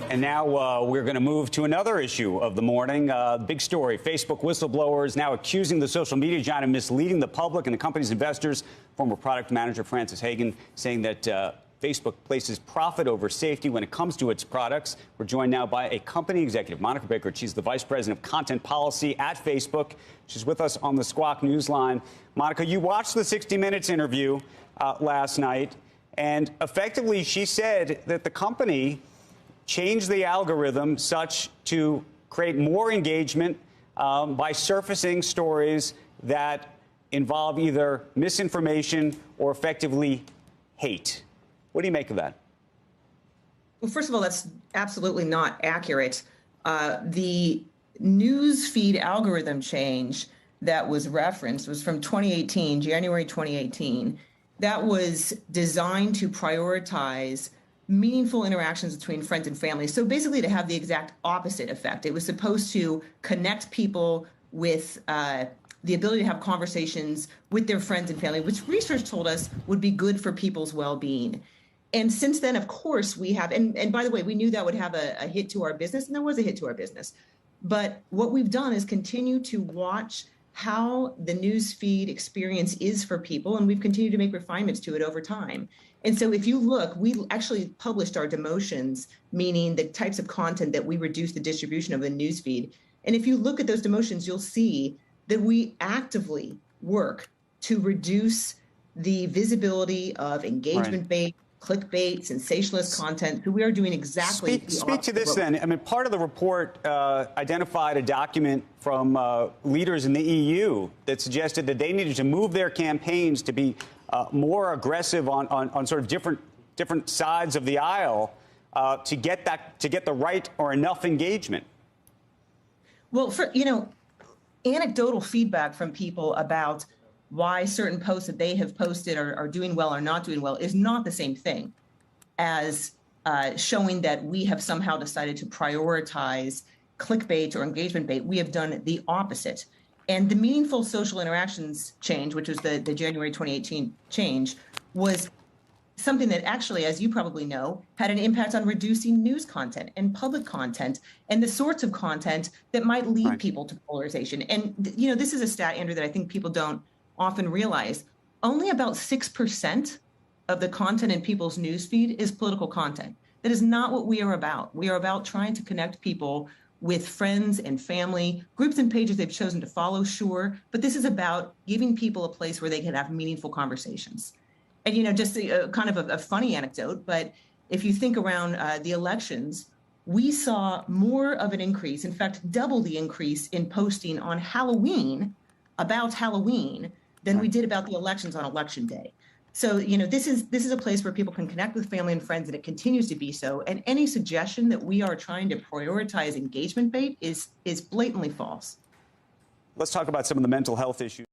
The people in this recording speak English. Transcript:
And now we're going to move to another issue of the morning. Big story. Facebook whistleblowers now accusing the social media giant of misleading the public and the company's investors. Former product manager Frances Hagen saying that Facebook places profit over safety when it comes to its products. We're joined now by a company executive, Monica Baker. She's the vice president of content policy at Facebook. She's with us on the Squawk Newsline. Monica, you watched the 60 Minutes interview last night, and effectively she said that the company changed the algorithm such to create more engagement by surfacing stories that involve either misinformation or effectively hate. What do you make of that? Well, first of all, that's absolutely not accurate. The news feed algorithm change that was referenced was from 2018, January 2018. That was designed to prioritize meaningful interactions between friends and family. So basically to have the exact opposite effect. It was supposed to connect people with the ability to have conversations with their friends and family, which research told us would be good for people's well-being. And since then, of course, we have, and by the way, we knew that would have a hit to our business, and there was a hit to our business. But what we've done is continue to watch how the news feed experience is for people, and we've continued to make refinements to it over time. And so if you look, we actually published our demotions, meaning the types of content that we reduce the distribution of the news feed. And if you look at those demotions, you'll see that we actively work to reduce the visibility of engagement-based, clickbait, sensationalist content. So we are doing exactly Speak to this then. I mean, part of the report identified a document from leaders in the EU that suggested that they needed to move their campaigns to be more aggressive on sort of different sides of the aisle to get the right or enough engagement. Well, anecdotal feedback from people about why certain posts that they have posted are doing well or not doing well is not the same thing as showing that we have somehow decided to prioritize clickbait or engagement bait. We have done the opposite. And the meaningful social interactions change, which was the January 2018 change, was something that actually, as you probably know, had an impact on reducing news content and public content and the sorts of content that might lead people to polarization. And, this is a stat, Andrew, that I think people don't often realize. Only about 6% of the content in people's newsfeed is political content. That is not what we are about. We are about trying to connect people with friends and family, groups and pages they've chosen to follow, sure, but this is about giving people a place where they can have meaningful conversations. And, just kind of a funny anecdote, but if you think around the elections, we saw more of an increase, in fact, double the increase in posting on Halloween about Halloween than we did about the elections on Election Day. So, this is a place where people can connect with family and friends, and it continues to be so. And any suggestion that we are trying to prioritize engagement bait is blatantly false. Let's talk about some of the mental health issues.